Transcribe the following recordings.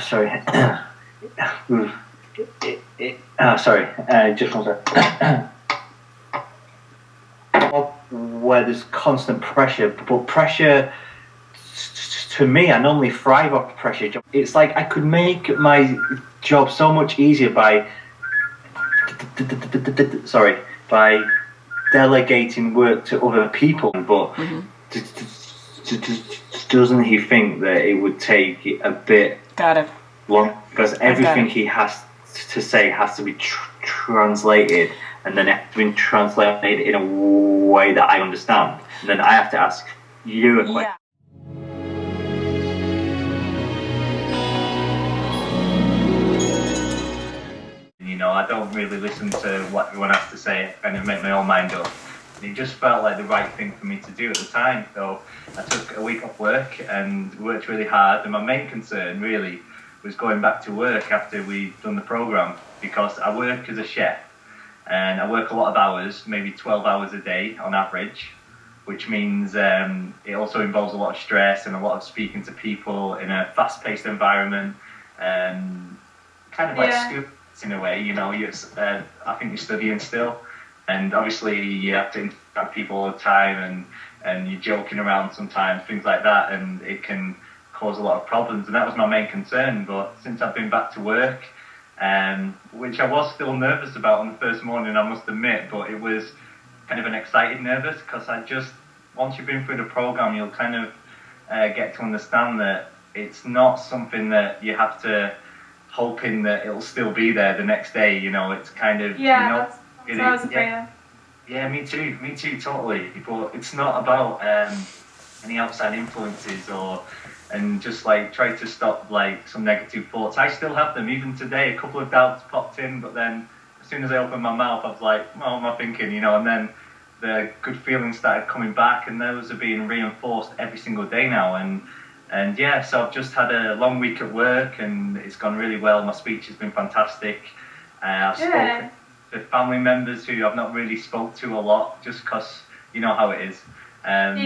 Sorry. Sorry. Just one second. Where there's constant pressure, but pressure to me, I normally thrive off pressure. It's like I could make my job so much easier by delegating work to other people, but doesn't he think that it would take a bit long, because everything he has to say has to be translated, and then it has been translated in a way that I understand, and then I have to ask you a question. You know, I don't really listen to what everyone has to say and make my own mind up. And it just felt like the right thing for me to do at the time. So I took a week off work and worked really hard. And my main concern really was going back to work after we'd done the programme, because I work as a chef and I work a lot of hours, maybe 12 hours a day on average, which means it also involves a lot of stress and a lot of speaking to people in a fast-paced environment, kind of like school in a way, you know. I think you're studying still, and obviously you have to interact with people all the time, and you're joking around sometimes, things like that, and it can cause a lot of problems, and that was my main concern. But since I've been back to work, which I was still nervous about on the first morning, I must admit, but it was kind of an excited nervous, because once you've been through the program, you'll kind of get to understand that it's not something that you have to hoping that it'll still be there the next day, you know. It's kind of, that's what I was afraid of. Yeah, me too, totally. But it's not about any outside influences and just like try to stop like some negative thoughts. I still have them even today. A couple of doubts popped in, but then as soon as I opened my mouth, I was like, what am I thinking, you know? And then the good feelings started coming back, and those are being reinforced every single day now. And yeah, so I've just had a long week at work, and it's gone really well. My speech has been fantastic. I've spoken to family members who I've not really spoke to a lot, just because you know how it is. And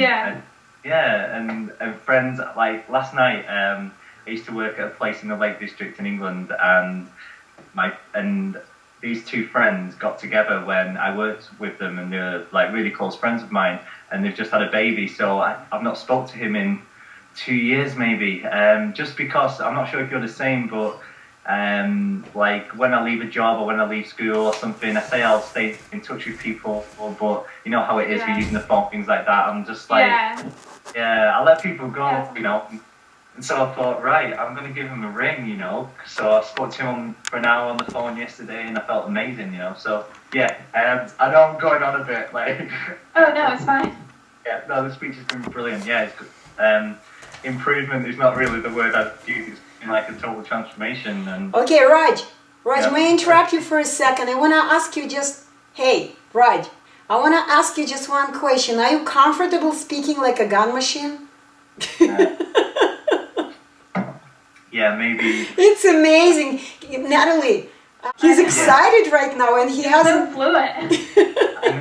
friends. Like last night, I used to work at a place in the Lake District in England, and these two friends got together when I worked with them, and they're like really close friends of mine, and they've just had a baby. So I've not spoke to him in 2 years maybe, just because I'm not sure if you're the same, but like when I leave a job or when I leave school or something, I say I'll stay in touch with people, but you know how it is, we're using the phone, things like that. I'm just like, I let people go, you know. And so I thought, right, I'm going to give him a ring, you know. So I spoke to him for an hour on the phone yesterday, and I felt amazing, you know. So yeah, I know I'm going on a bit, like. Oh no, it's fine. Yeah, no, the speech has been brilliant. Yeah, it's good. Improvement is not really the word I'd use. It's been like a total transformation. And okay, Raj, may I interrupt you for a second? I want to ask you hey, Raj, I want to ask you just one question. Are you comfortable speaking like a gun machine? Yeah, maybe. It's amazing, Natalie. He's excited right now, and he hasn't. So fluent.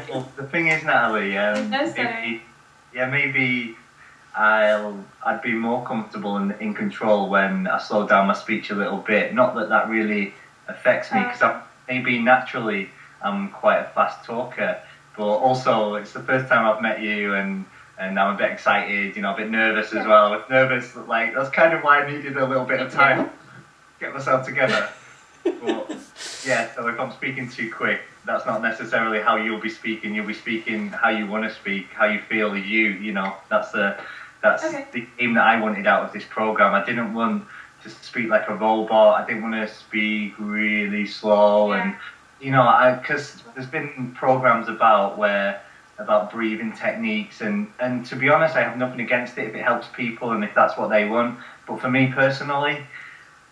Well, the thing is, Natalie, maybe I'd be more comfortable and in control when I slow down my speech a little bit. Not that that really affects me, because maybe naturally I'm quite a fast talker, but also it's the first time I've met you, and I'm a bit excited, you know, a bit nervous as well. I was nervous, like that's kind of why I needed a little bit of time to get myself together. But yeah, so if I'm speaking too quick, that's not necessarily how you'll be speaking. You'll be speaking how you want to speak, how you feel you know. That's the aim that I wanted out of this program. I didn't want to speak like a robot. I didn't want to speak really slow, and you know, because there's been programs about breathing techniques, and to be honest, I have nothing against it if it helps people and if that's what they want. But for me personally,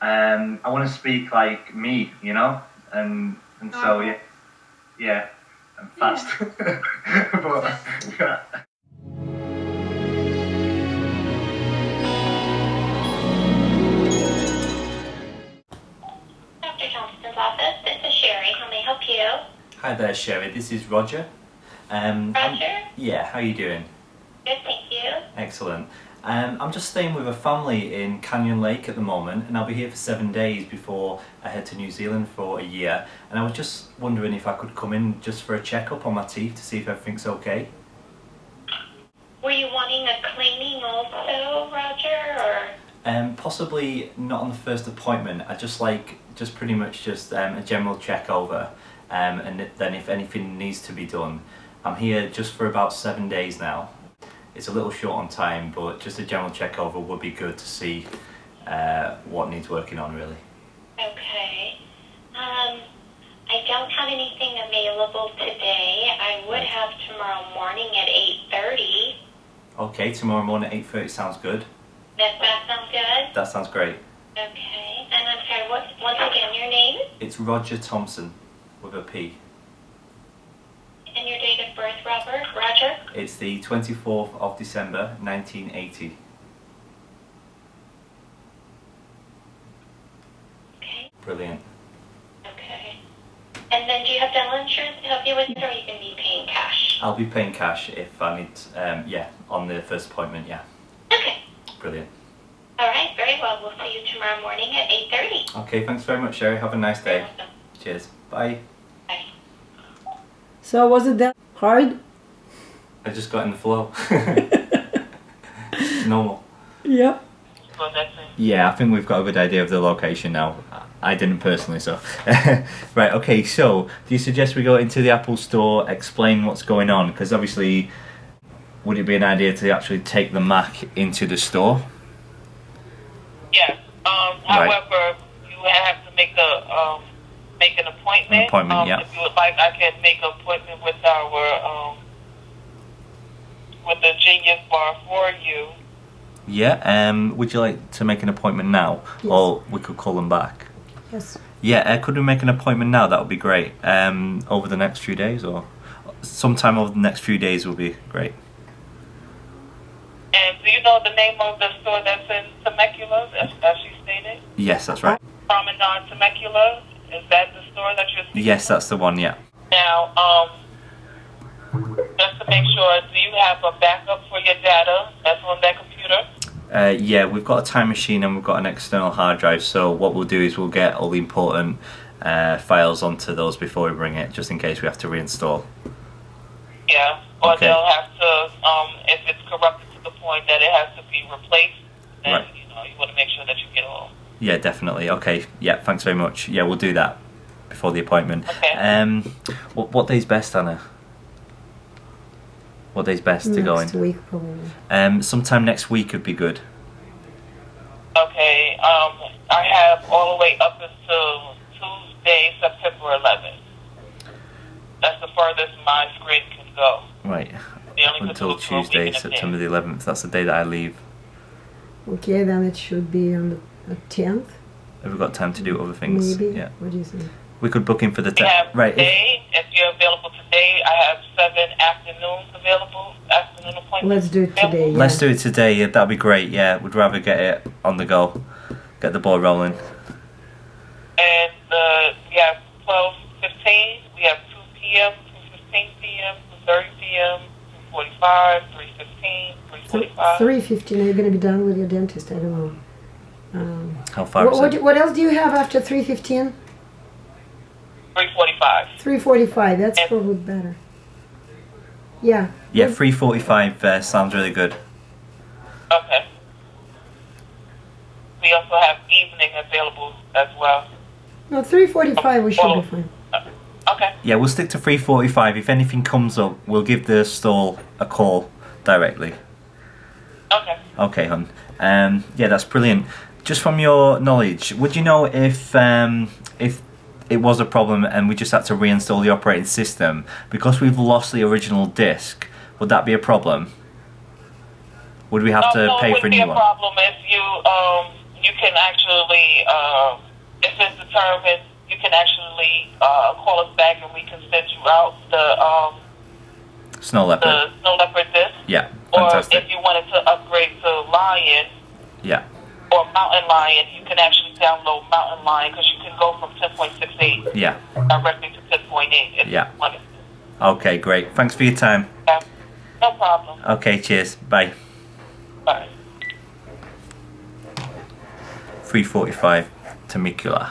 I want to speak like me, you know, and so yeah, I'm fast. But Thompson's office. This is Sherry. How may I help you? Hi there, Sherry. This is Roger. Roger? Yeah, how are you doing? Good, thank you. Excellent. I'm just staying with a family in Canyon Lake at the moment, and I'll be here for 7 days before I head to New Zealand for a year. And I was just wondering if I could come in just for a checkup on my teeth to see if everything's okay. Were you wanting a cleaning also, Roger, or? Possibly not on the first appointment. I just pretty much just a general check over, and then if anything needs to be done. I'm here just for about 7 days now. It's a little short on time, but just a general check over would be good to see what needs working on, really. Okay. I don't have anything available today. I would have tomorrow morning at 8:30. Okay, tomorrow morning at 8:30 sounds good. Does that sound good? That sounds great. Okay. And I'm sorry, once again, your name It's Roger Thompson with a P. and your date of birth, Roger? It's the 24th of December 1980. Okay. Brilliant. Okay. And then do you have dental insurance to help you with it, or you can be paying cash? I'll be paying cash if I need, on the first appointment, yeah. Okay. Brilliant. All right, very well. We'll see you tomorrow morning at 8:30. Okay, thanks very much, Sherry. Have a nice day. You're welcome. Cheers. Bye. Bye. So was it that hard? I just got in the flow. Normal. Yeah. Yeah, I think we've got a good idea of the location now. I didn't personally, so. Right, okay, so do you suggest we go into the Apple store, explain what's going on? Because obviously, would it be an idea to actually take the Mac into the store? Yes. However, you have to make an appointment. An appointment, yeah. If you would like, I can make an appointment with our with the Genius Bar for you. Yeah, would you like to make an appointment now? Yes. Or we could call them back? Yes. Yeah, could we make an appointment now? That would be great. Over the next few days, or sometime over the next few days will be great. And do you know the name of the store that's in Temecula, as she stated? Yes, that's right. Promenade Temecula? Is that the store that you're speaking Yes, of? that's the one, yeah. Now, just to make sure, do you have a backup for your data that's on that computer? Yeah, we've got a time machine and we've got an external hard drive, so what we'll do is we'll get all the important files onto those before we bring it, just in case we have to reinstall. Yeah, or Okay. they'll have to, if it's corrupted to the point that it has to be replaced, then, Right. you want to make sure that you get all. Yeah, definitely. Okay, yeah, thanks very much. Yeah, we'll do that before the appointment. Okay. What day's best, Anna? What day's best to go Next in? week probably. Sometime next week would be good. Okay, I have all the way up until Tuesday, September 11th. That's the furthest my screen can go. Right, They only could until do it for a week Tuesday, in September advance. the 11th. That's the day that I leave. Okay, then it should be on the 10th, Have we got time to do other things? maybe. Yeah, What do you think? we could book in for the We have right. today, if you're available today, I have 7 afternoons available, afternoon appointments. Let's do it today. Yeah. Let's do it today. Yeah, that'd be great. Yeah, we'd rather get it on the go, get the ball rolling. And we have 12:15, we have 2 p.m., 2:15 p.m., 2:30 p.m., 2:45, 3:15, 3:45. 3:15. Are you going to be done with your dentist? I don't know. How far is it? What else do you have after 3:15? 3:45. 3:45. That's And- probably better. Yeah. Yeah, 3:45 sounds really good. Okay. We also have evening available as well. No, 3:45. We should be fine. Okay. Yeah, we'll stick to 3:45. If anything comes up, we'll give the stall a call directly. Okay. Okay, hon. Yeah, that's brilliant. Just from your knowledge, would you know if it was a problem and we just had to reinstall the operating system because we've lost the original disk? Would that be a problem? Would we have to No, pay it for a wouldn't be new a one? problem if you can actually, if it's determined, you can actually call us back and we can send you out the Snow leopard. Snow Leopard disc. Yeah, Or fantastic. if you wanted to upgrade to Lion Yeah. or Mountain Lion, you can actually download Mountain Lion because you can go from 10.68 Yeah. directly to 10.8 if Yeah. you wanted. Okay, great. Thanks for your time. Yeah. No problem. Okay, cheers. Bye. Bye. 3:45 to Mikula.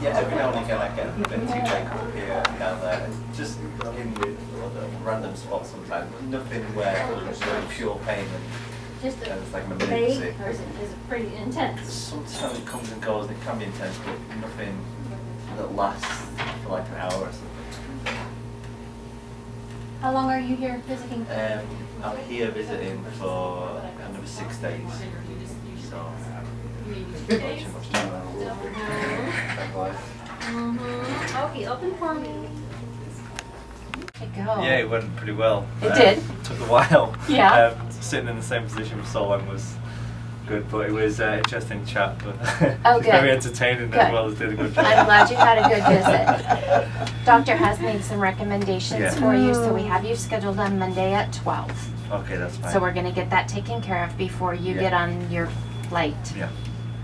Yeah, every now and again I get a bit too wake up here and down there, just in random spots sometimes. Nothing where there's really pure pain Just and it's like an vague, emergency. or is it pretty intense? Sometimes it comes and goes, it can be intense, but nothing that lasts for like an hour or something. How long are you here visiting? I'm here visiting for another 6 days, so not too much time. Okay, open for me. There you go. Yeah, it went pretty well. It did? Took a while. Yeah. Sitting in the same position for so long was good, but it was interesting chat. But Oh, it's good. very entertaining Good. as well as did a good job. I'm glad you had a good visit. Doctor has made some recommendations Yeah. for you, so we have you scheduled on Monday at 12. Okay, that's fine. So we're going to get that taken care of before you Yeah. get on your flight. Yeah.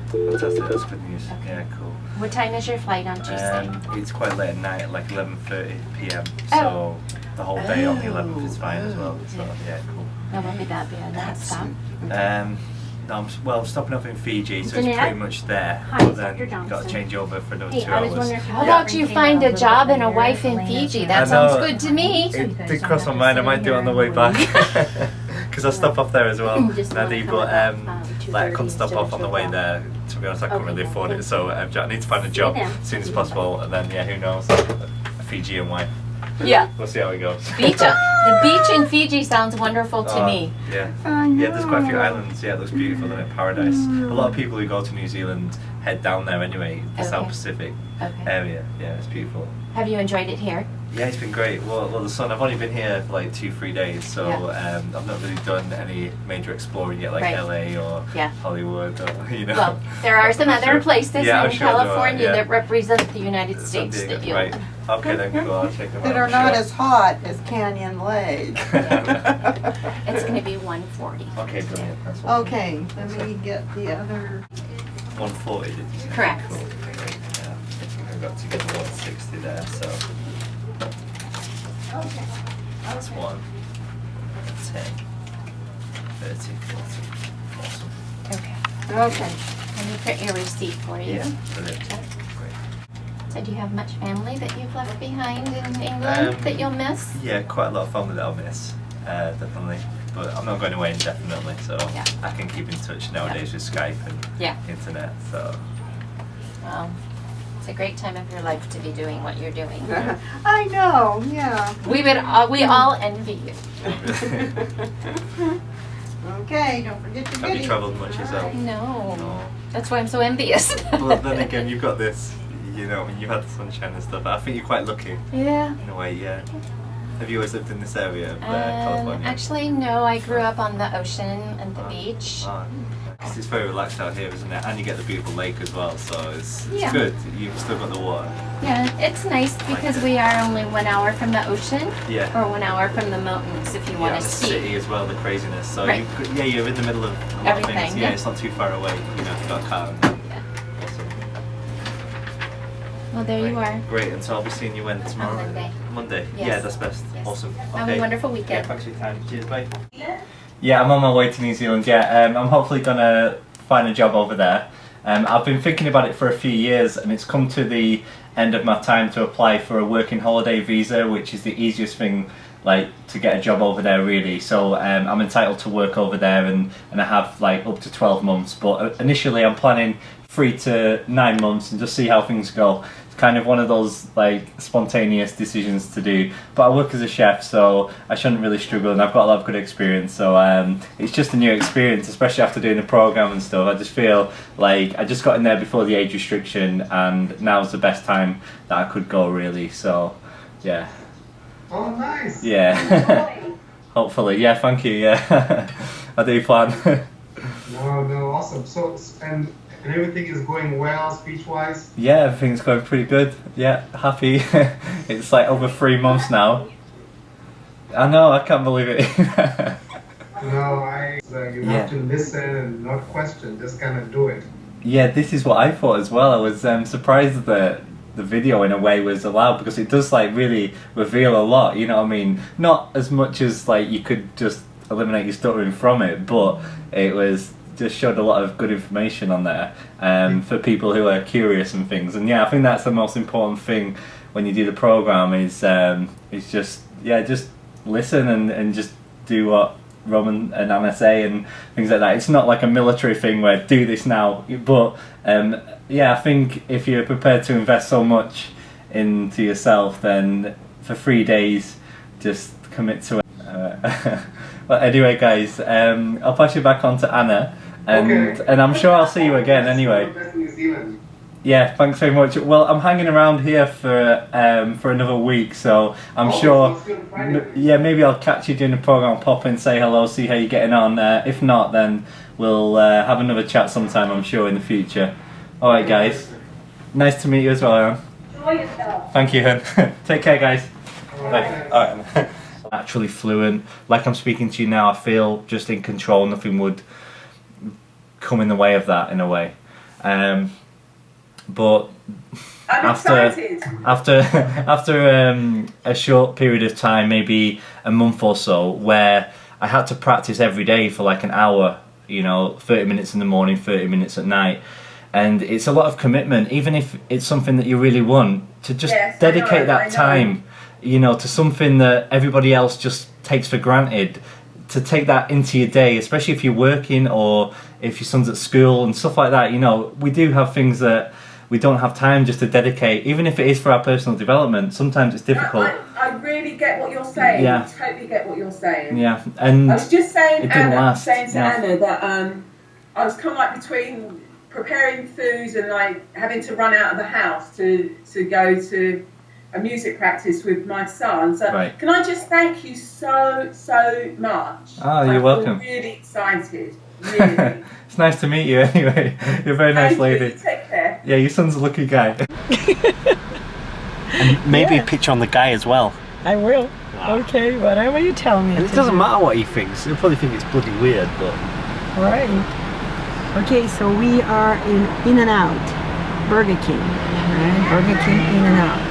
Fantastic, that's good news. Okay. Yeah, cool. What time is your flight on Tuesday? It's quite late at night, like 11:30 p.m. Oh. So the whole day on the 11th is fine as well. So yeah, cool. No, won't be that bad. That's stop. No, I'm stopping off in Fiji, so Jeanette? it's pretty much there. Hi, But then Dr. you've got to Johnson. change over for another Hey, 2 I was hours. wondering if you Yeah. How about you find a job and a wife in Fiji? That I sounds know. good to me. It did cross my mind. I might do it on the way back because I stop off there as well, Just Nadie. wanna But come about, like I couldn't 2:30 stop off on the way instead of there. To be honest, I couldn't Okay, really then. afford it, so I need to find a job then. as soon as possible. And then yeah, who knows? A Fijian wife. Yeah. We'll see how it goes. The beach in Fiji sounds wonderful to me. Yeah. Yeah, there's quite a few islands. Yeah, it looks beautiful, isn't it? Paradise. A lot of people who go to New Zealand head down there anyway, the Okay. South Pacific Okay. area. Yeah, it's beautiful. Have you enjoyed it here? Yeah, it's been great. Well, the sun. I've only been here for like 2-3 days, so Yeah. I've not really done any major exploring yet, like Right. LA or Yeah. Hollywood, or you know. Well, there are some other Sure. places Yeah, I'm in sure there are, California yeah. that represent the United States San Diego, that you right. Okay, then cool. I'll check them out. that are I'm not sure. as hot as Canyon Lake. It's going to be 140. Okay, brilliant. That's awesome. Okay, let me get the other. 140, did you say? Correct. Cool. Great. Yeah. I've got to get 160 there, so. That's 1, 10, 30, 40. Awesome. Okay. Okay. Let me print your receipt for you. Yeah, brilliant. Great. So do you have much family that you've left behind in England that you'll miss? Yeah, quite a lot of family that I'll miss, definitely. But I'm not going away indefinitely, so Yeah. I can keep in touch nowadays with Skype and Yeah. internet. So Well, it's a great time of your life to be doing what you're doing. I know, yeah. We all envy you. Okay, don't forget your have you goodies. travelled much yourself? No. No. That's why I'm so envious. Well, then again, you've got this. You know, when you've had the sunshine and stuff. I think you're quite lucky Yeah. in a way. Yeah. Have you always lived in this area of California? Actually, no. I grew up on the ocean and the beach. Because it's very relaxed out here, isn't it? And you get the beautiful lake as well, so it's Yeah. good. You've still got the water. Yeah, it's nice because we are only 1 hour from the ocean Yeah. or 1 hour from the mountains if you want Yeah, to the ski. city as well, the craziness. So Right. you're in the middle of a lot of Everything, things. Yeah, yeah. it's not too far away. You know, you've got a car. Yeah. Awesome. Well, there you Right. are. Great, and so I'll be seeing you when tomorrow? Monday. Monday. Yes. Yeah, that's best. Yes. Awesome. Have a wonderful weekend. Yeah, thanks for your time. Cheers, bye. Yeah, I'm on my way to New Zealand. Yeah, I'm hopefully gonna find a job over there. I've been thinking about it for a few years, and it's come to the end of my time to apply for a working holiday visa, which is the easiest thing, like, to get a job over there, really. So I'm entitled to work over there, and I have like up to 12 months. But initially, I'm planning 3 to 9 months and just see how things go. Kind of one of those like spontaneous decisions to do, but I work as a chef, so I shouldn't really struggle, and I've got a lot of good experience, so it's just a new experience, especially after doing the program and stuff. I just feel like I just got in there before the age restriction, and now's the best time that I could go, really. So yeah. Oh, nice. Yeah. Hopefully, yeah, thank you. Yeah. I do plan. No, awesome. So and everything is going well speech-wise. Yeah, everything's going pretty good. Yeah, happy. It's like over 3 months now. I know, I can't believe it. You have to listen and not question, just kind of do it. Yeah, this is what I thought as well. I was surprised that the video in a way was allowed, because it does like really reveal a lot, you know what I mean? Not as much as like you could just eliminate your stuttering from it, but it was just showed a lot of good information on there for people who are curious and things. And yeah, I think that's the most important thing when you do the program is just listen and just do what Roman and Anna say and things like that. It's not like a military thing where do this now, but yeah, I think if you're prepared to invest so much into yourself, then for 3 days just commit to it. Well, anyway guys, I'll pass you back on to Anna, and I'm sure I'll see you again anyway. Yeah, thanks very much. Well, I'm hanging around here for another week, so I'm sure. Yeah, maybe I'll catch you during the program. Pop in, say hello, see how you're getting on. If not, then we'll have another chat sometime. I'm sure in the future. All right, guys. Nice to meet you as well, Aaron. Enjoy yourself. Thank you, Hen. Take care, guys. Bye. All right. Actually fluent, like I'm speaking to you now. I feel just in control. Nothing would come in the way of that, in a way. But after a short period of time, maybe a month or so, where I had to practice every day for like an hour, 30 minutes in the morning, 30 minutes at night, and it's a lot of commitment, even if it's something that you really want, to just dedicate that time, to something that everybody else just takes for granted, to take that into your day, especially if you're working or if your son's at school and stuff like that. We do have things that we don't have time just to dedicate, even if it is for our personal development. Sometimes it's difficult. I really get what you're saying. Yeah. I totally get what you're saying. Yeah, and I was just saying, it didn't last. saying to Anna that I was kind of like between preparing food and like having to run out of the house to go to a music practice with my son. So Can I just thank you so much? Oh, you're welcome. I'm really excited. Really. It's nice to meet you anyway. You're a very nice lady. You. Take care. Yeah, your son's a lucky guy. And maybe a picture on the guy as well. I will. Okay, whatever you tell me. And it doesn't matter what he thinks. He'll probably think it's bloody weird, but... Right. Okay, so we are in In-N-Out. Burger King. Right? Burger King, In-N-Out.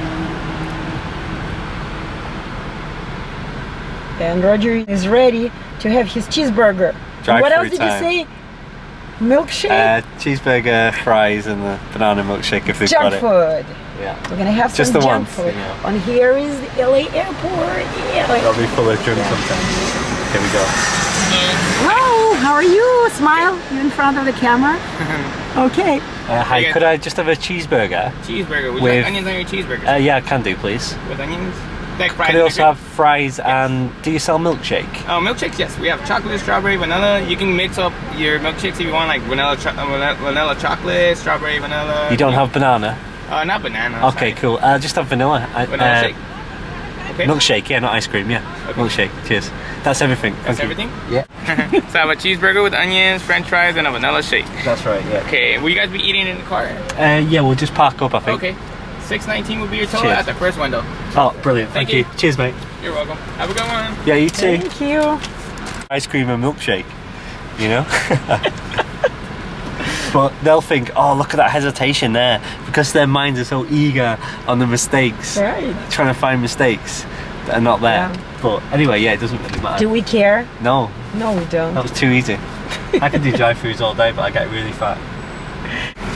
And Roger is ready to have his cheeseburger. What else did you say? Milkshake? Cheeseburger, fries, and the banana milkshake if they've got it. Junk food. Yeah. We're gonna have just some the junk ones, food. And here is the LA airport. They'll be full of junk sometimes. Here we go. Hello, how are you? Smile. You in front of the camera? Okay. Hi, could I just have a cheeseburger? Cheeseburger. Would you like onions on your cheeseburger? Yeah, I can do, please. With onions? Like fries? Could I also have fries and do you sell milkshake? Oh, milkshakes, yes. We have chocolate, strawberry, vanilla. You can mix up your milkshakes if you want, like vanilla chocolate, strawberry, vanilla. You don't have banana? Not banana. Okay, cool. I'll just have vanilla. Vanilla shake. Okay. Milkshake, yeah, not ice cream, yeah. Okay. Milkshake, cheers. That's everything. That's everything? Yeah. So I have a cheeseburger with onions, french fries, and a vanilla shake. That's right, yeah. Okay, will you guys be eating in the car? Yeah, we'll just park up, I think. Okay. $6.19 will be your total at the first window. Oh, brilliant. Thank you. Cheers, mate. You're welcome. Have a good one. Yeah, you too. Thank you. Ice cream and milkshake, But they'll think, oh, look at that hesitation there, because their minds are so eager on the mistakes, trying to find mistakes that are not there. Yeah. But anyway, yeah, it doesn't really matter. Do we care? No. No, we don't. That was too easy. I can do drive-thrus all day, but I get really fat.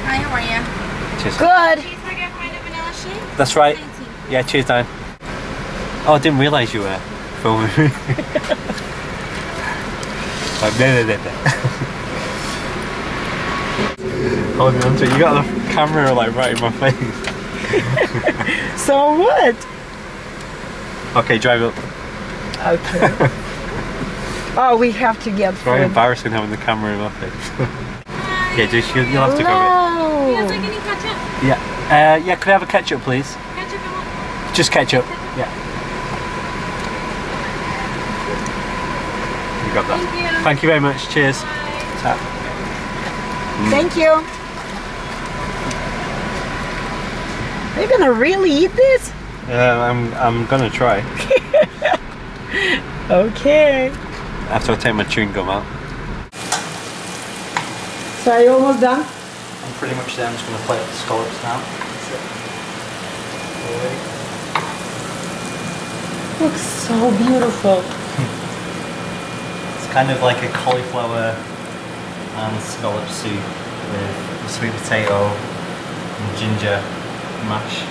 Hi, how are you? Cheers. Good. Cheeseburger, vanilla shake? That's right. Yeah, cheers, Dan. Oh, I didn't realise you were filming me. Holding on to it. You got the camera like right in my face. So what? Okay, drive up. Okay. Oh, we have to get It's very embarrassing having the camera in my face. Yeah, just you'll have to go a You guys like any ketchup? bit. Yeah. Yeah, could I have a ketchup, please? Ketchup and what? Just ketchup. Yeah. You got that. Thank you very much. Cheers. Tap. Thank you. Are you gonna really eat this? I'm gonna try. Okay. After I take my chewing gum out. So are you almost done? I'm pretty much there. I'm just gonna plate up the scallops now. Looks so beautiful. kind of like a cauliflower and scallop soup with sweet potato and ginger mash.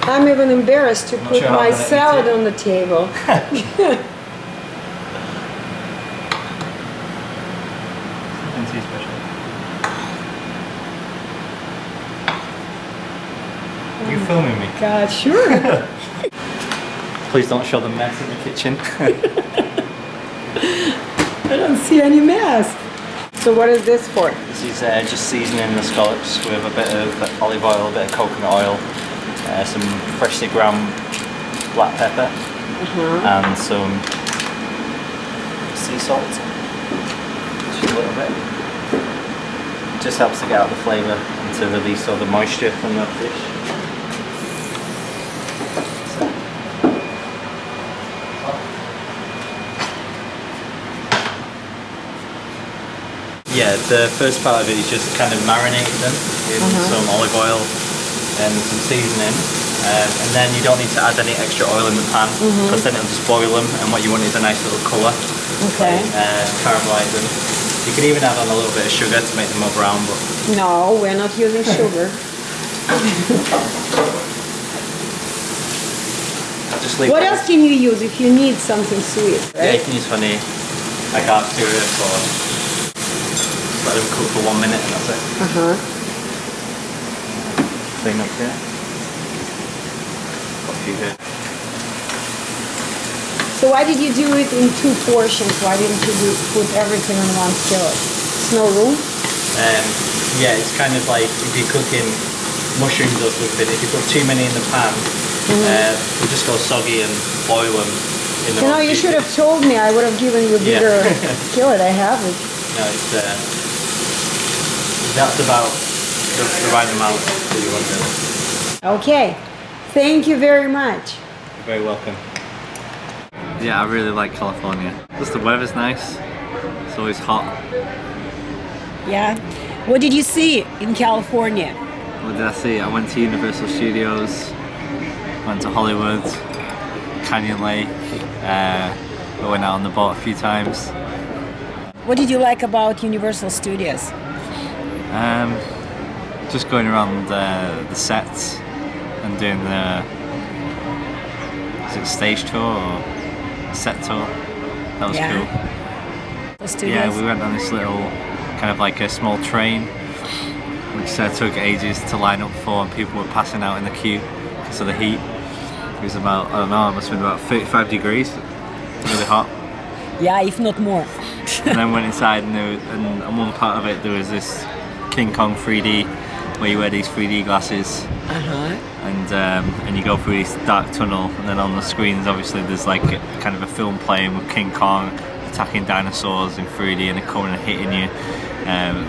I'm even embarrassed to Not put sure how my I'm gonna eat salad it. on the table. Nothing too special. Are you filming me? God, sure. Please don't show the mess in the kitchen. I don't see any mess. So what is this for? This is just seasoning the scallops with a bit of olive oil, a bit of coconut oil, some freshly ground black pepper, and some sea salt. Just a little bit. Just helps to get out the flavour and to release all the moisture from the fish. Yeah, the first part of it is just kind of marinating them in some olive oil and some seasoning, and then you don't need to add any extra oil in the pan because then it'll just boil them, and what you want is a nice little colour. Okay. Caramelise them. You can even add on a little bit of sugar to make them more brown, but No, we're not using sugar. just leave What it. else can you use if you need something sweet, Yeah, you right? can use honey, like dark syrup, or let them cook for 1 minute and that's it. Clean up here. Got a few here. So why did you do it in 2 portions? Why didn't you put everything on 1 skillet? There's no room? Yeah, it's kind of like if you're cooking mushrooms or something, if you put too many in the pan, they'll just go soggy and boil them in the You know, wrong you should pieces. have told me. I would have given you a bigger skillet. I have it. No, it's that's about the right amount that you want really. Okay. Thank you very much. You're very welcome. Yeah, I really like California. Just the weather's nice. It's always hot. Yeah. What did you see in California? What did I see? I went to Universal Studios, went to Hollywood, Canyon Lake, I went out on the boat a few times. What did you like about Universal Studios? Just going around the sets and doing the stage tour or set tour. That was cool. The studios? Yeah, we went on this little kind of like a small train which took ages to line up for, and people were passing out in the queue because of the heat. It was about, I don't know, it must have been about 35 degrees, really hot. Yeah, if not more. And then went inside and on one part of it there was this King Kong 3D where you wear these 3D glasses and you go through this dark tunnel, and then on the screens obviously there's like kind of a film playing with King Kong attacking dinosaurs in 3D and they're coming and hitting you,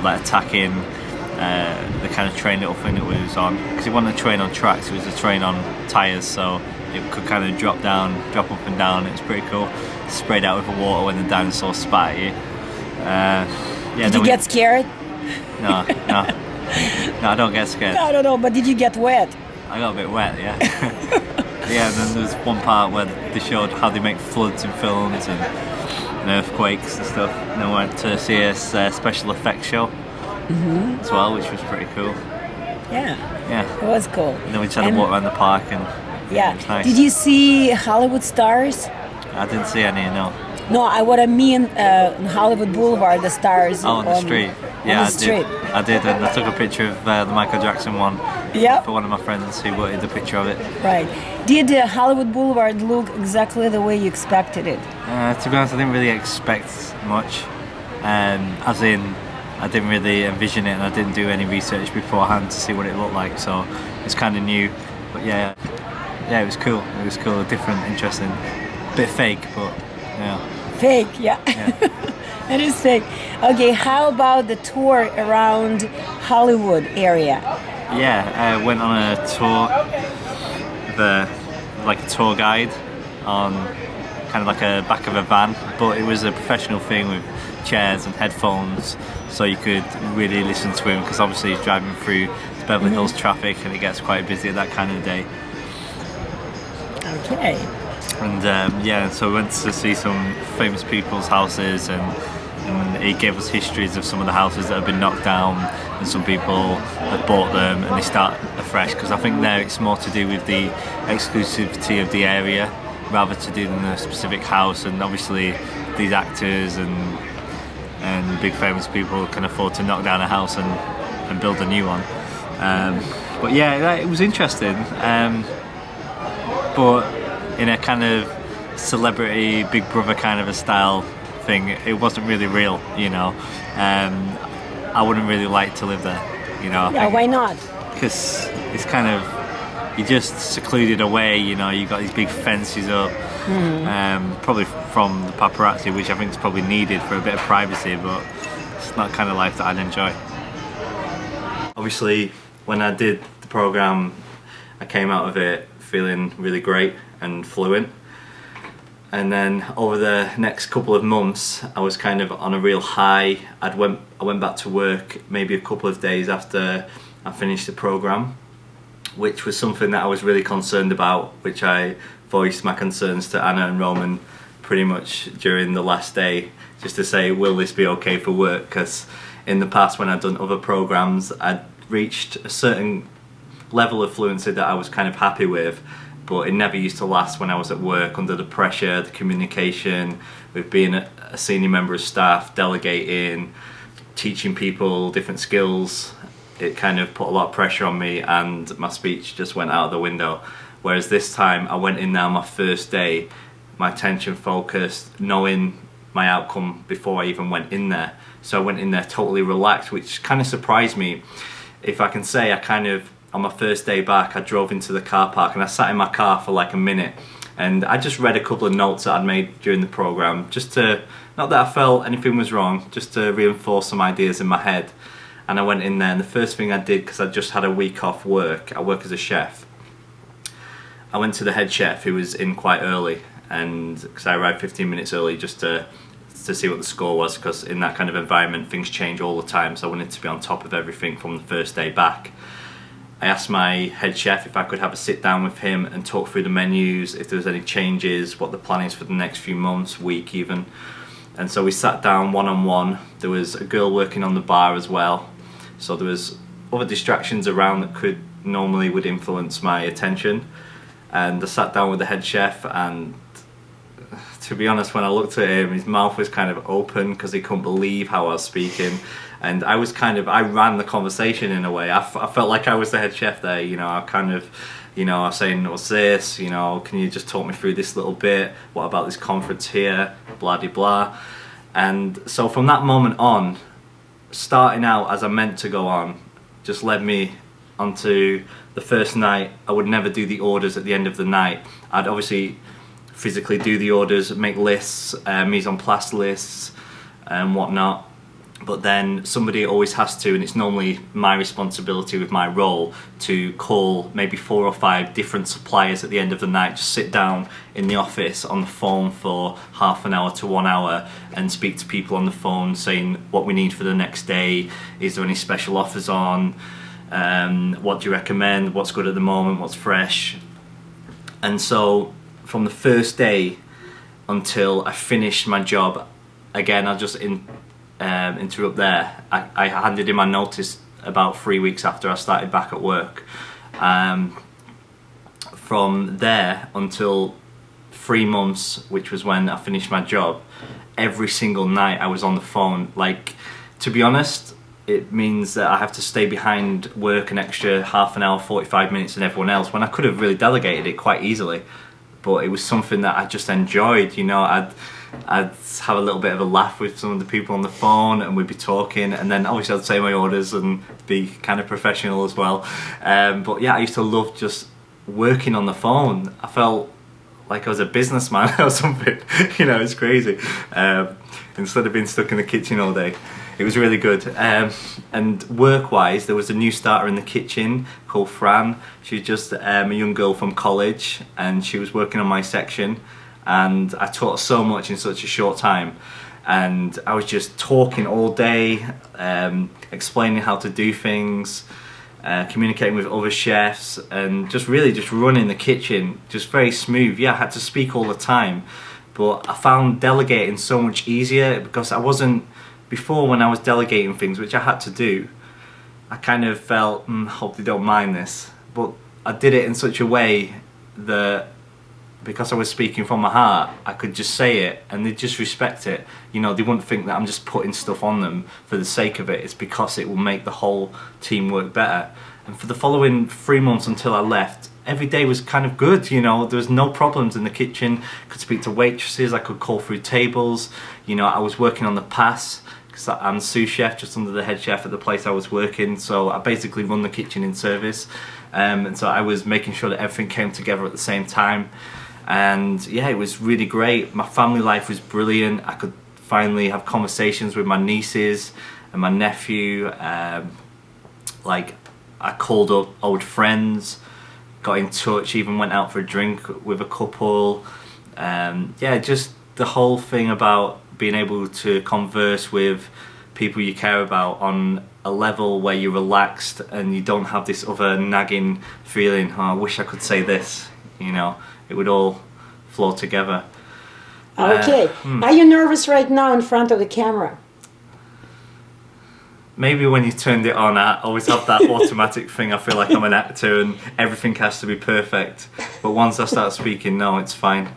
like attacking the kind of train little thing that was on, because it wasn't a train on tracks, it was a train on tyres, so it could kind of drop up and down. It was pretty cool. Sprayed out with the water when the dinosaurs spat at you. Yeah, Did you get scared? No, I don't get scared. I don't know, but did you get wet? I got a bit wet, yeah. Yeah, and then there's one part where they showed how they make floods in films and earthquakes and stuff. And I went to see a special effects show as well, which was pretty cool. Yeah, it was cool. And then we just had to walk around the park and yeah. it was nice. Did you see Hollywood stars? I didn't see any, no. No, what I mean, on Hollywood Boulevard, the stars. Oh, on the street. Yeah, on the street. I did, and I took a picture of the Michael Jackson one for one of my friends who wanted the picture of it. Right. Did Hollywood Boulevard look exactly the way you expected it? To be honest, I didn't really expect much. As in, I didn't really envision it, and I didn't do any research beforehand to see what it looked like, so it's kind of new. But yeah, it was cool. It was cool, different, interesting. Bit fake, but yeah. Fake, yeah. It is fake. Okay, how about the tour around Hollywood area? Yeah, I went on a tour, like a tour guide on kind of like a back of a van, but it was a professional thing with chairs and headphones, so you could really listen to him, because obviously he's driving through Beverly Hills traffic and it gets quite busy at that kind of day. Okay. And yeah, so we went to see some famous people's houses, and he gave us histories of some of the houses that have been knocked down, and some people have bought them and they start afresh, because I think there it's more to do with the exclusivity of the area rather to do than a specific house. And obviously these actors and big famous people can afford to knock down a house and build a new one. But yeah, it was interesting, but in a kind of celebrity Big Brother kind of a style thing. It wasn't really real, you know. I wouldn't really like to live there, you know. Yeah, why not? Because it's kind of, you're just secluded away, you know. You've got these big fences up, probably from the paparazzi, which I think is probably needed for a bit of privacy, but it's not the kind of life that I'd enjoy. Obviously, when I did the programme, I came out of it feeling really great and fluent. And then over the next couple of months, I was kind of on a real high. I went back to work maybe a couple of days after I finished the programme, which was something that I was really concerned about, which I voiced my concerns to Anna and Roman pretty much during the last day, just to say, will this be okay for work? Because in the past, when I'd done other programmes, I'd reached a certain level of fluency that I was kind of happy with, but it never used to last when I was at work, under the pressure, the communication, with being a senior member of staff, delegating, teaching people different skills. It kind of put a lot of pressure on me, and my speech just went out of the window. Whereas this time, I went in there on my first day, my attention focused, knowing my outcome before I even went in there. So I went in there totally relaxed, which kind of surprised me. If I can say, I kind of, on my first day back, I drove into the car park and I sat in my car for like a minute, and I just read a couple of notes that I'd made during the programme, just to, not that I felt anything was wrong, just to reinforce some ideas in my head. And I went in there, and the first thing I did, because I just had a week off work, I work as a chef, I went to the head chef, who was in quite early, and because I arrived 15 minutes early just to see what the score was, because in that kind of environment things change all the time, so I wanted to be on top of everything from the first day back. I asked my head chef if I could have a sit down with him and talk through the menus, if there was any changes, what the plan is for the next few months, week even. And so we sat down one-on-one. There was a girl working on the bar as well, so there was other distractions around that could normally would influence my attention. And I sat down with the head chef, and to be honest, when I looked at him, his mouth was kind of open because he couldn't believe how I was speaking. And I was kind of, I ran the conversation in a way. I felt like I was the head chef there, you know. I kind of, you know, I was saying, what's this, you know, can you just talk me through this little bit? What about this conference here? Blah, de blah. And so from that moment on, starting out as I meant to go on, just led me onto the first night. I would never do the orders at the end of the night. I'd obviously physically do the orders, make lists, mise en place lists and whatnot. But then somebody always has to, and it's normally my responsibility with my role, to call maybe 4 or 5 different suppliers at the end of the night, just sit down in the office on the phone for half an hour to 1 hour and speak to people on the phone saying what we need for the next day, is there any special offers on, what do you recommend, what's good at the moment, what's fresh. And so from the first day until I finished my job, again, I'll just interrupt there. I handed in my notice about 3 weeks after I started back at work. From there until 3 months, which was when I finished my job, every single night I was on the phone. Like, to be honest, it means that I have to stay behind work an extra half an hour, 45 minutes than everyone else, when I could have really delegated it quite easily. But it was something that I just enjoyed, you know. I'd have a little bit of a laugh with some of the people on the phone, and we'd be talking, and then obviously I'd say my orders and be kind of professional as well. But yeah, I used to love just working on the phone. I felt like I was a businessman or something, you know, it's crazy. Instead of being stuck in the kitchen all day. It was really good. And work-wise, there was a new starter in the kitchen called Fran. She was just a young girl from college, and she was working on my section. And I taught so much in such a short time, and I was just talking all day, explaining how to do things, communicating with other chefs, and just really just running the kitchen, just very smooth. Yeah, I had to speak all the time, but I found delegating so much easier, because I wasn't, before when I was delegating things, which I had to do, I kind of felt, hope they don't mind this, but I did it in such a way that because I was speaking from my heart, I could just say it and they'd just respect it. You know, they wouldn't think that I'm just putting stuff on them for the sake of it. It's because it will make the whole team work better. And for the following 3 months until I left, every day was kind of good, you know. There was no problems in the kitchen. I could speak to waitresses, I could call through tables. You know, I was working on the pass, because I'm sous chef, just under the head chef at the place I was working. So I basically run the kitchen in service. And so I was making sure that everything came together at the same time. And yeah, it was really great. My family life was brilliant. I could finally have conversations with my nieces and my nephew. Like, I called up old friends, got in touch, even went out for a drink with a couple. Yeah, just the whole thing about being able to converse with people you care about on a level where you're relaxed and you don't have this other nagging feeling, oh, I wish I could say this, you know. It would all flow together. Okay. Are you nervous right now in front of the camera? Maybe when you turned it on, I always have that automatic thing. I feel like I'm an actor and everything has to be perfect. But once I start speaking, no, it's fine.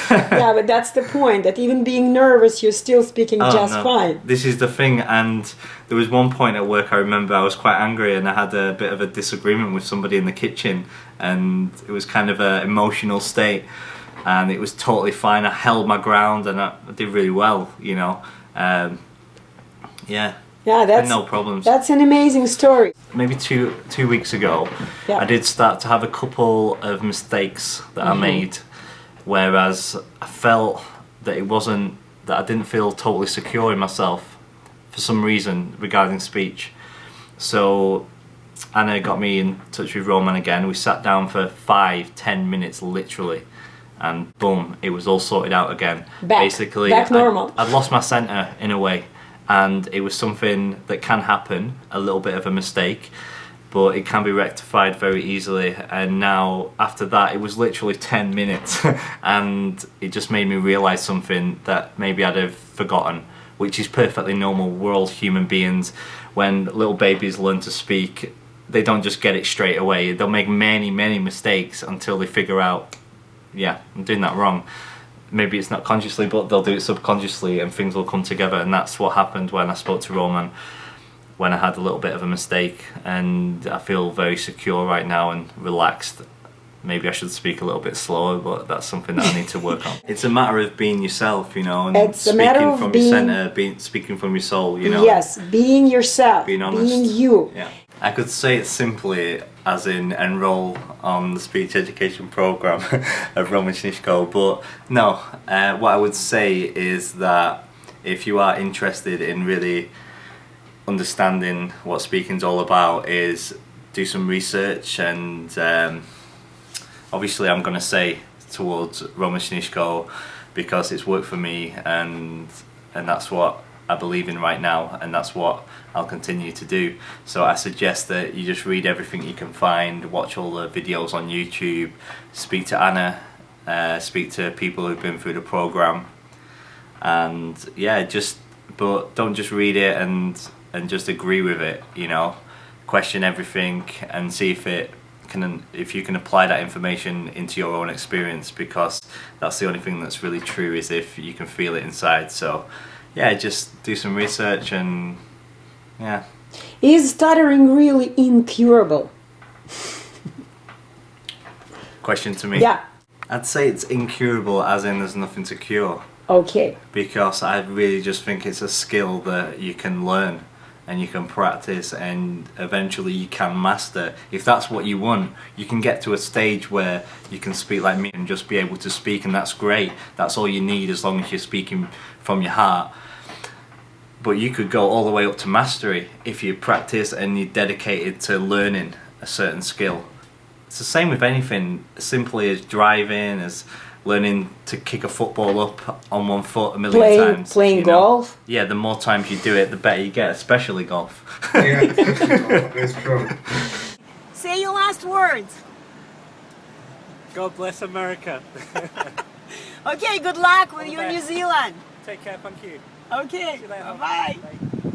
Yeah, but that's the point, that even being nervous, you're still speaking fine. This is the thing. And there was one point at work, I remember I was quite angry and I had a bit of a disagreement with somebody in the kitchen, and it was kind of an emotional state, and it was totally fine. I held my ground and I did really well, you know. Yeah. Yeah, that's no problems. That's an amazing story. Maybe two weeks ago, yeah. I did start to have a couple of mistakes that I made, whereas I felt that it wasn't, that I didn't feel totally secure in myself for some reason regarding speech. So Anna got me in touch with Roman again. We sat down for 5-10 minutes literally, and boom, it was all sorted out again. Basically, back normal. I'd lost my centre in a way. And it was something that can happen, a little bit of a mistake, but it can be rectified very easily. And now, after that, it was literally 10 minutes, and it just made me realise something that maybe I'd have forgotten, which is perfectly normal. We're all human beings. When little babies learn to speak, they don't just get it straight away. They'll make many, many mistakes until they figure out, yeah, I'm doing that wrong. Maybe it's not consciously, but they'll do it subconsciously and things will come together. And that's what happened when I spoke to Roman, when I had a little bit of a mistake. And I feel very secure right now and relaxed. Maybe I should speak a little bit slower, but that's something that I need to work on. It's a matter of being yourself, you know, and it's speaking from your centre, speaking from your soul, you know. Yes, being yourself, being honest, being you. Yeah. I could say it simply as in enroll on the speech education program of Roman Shnishko, but no, what I would say is that if you are interested in really understanding what speaking's all about, is do some research, and obviously I'm going to say towards Roman Shnishko because it's worked for me, and that's what I believe in right now, and that's what I'll continue to do. So I suggest that you just read everything you can find, watch all the videos on YouTube, speak to Anna, speak to people who've been through the program, and yeah, but don't just read it and just agree with it, you know. Question everything and see if you can apply that information into your own experience, because that's the only thing that's really true, is if you can feel it inside. So yeah, just do some research, and yeah. Is stuttering really incurable? Question to me? Yeah. I'd say it's incurable as in there's nothing to cure. Okay. Because I really just think it's a skill that you can learn and you can practice, and eventually you can master. If that's what you want, you can get to a stage where you can speak like me and just be able to speak, and that's great. That's all you need, as long as you're speaking from your heart. But you could go all the way up to mastery if you practice and you're dedicated to learning a certain skill. It's the same with anything, simply as driving, as learning to kick a football up on one foot a million times. Playing golf? Yeah, the more times you do it, the better you get, especially golf. Yeah, especially golf, that's true. last words? God bless America. Okay, good luck with All the your New best. Zealand. Take care, thank you. Okay, See you later. bye-bye. Bye.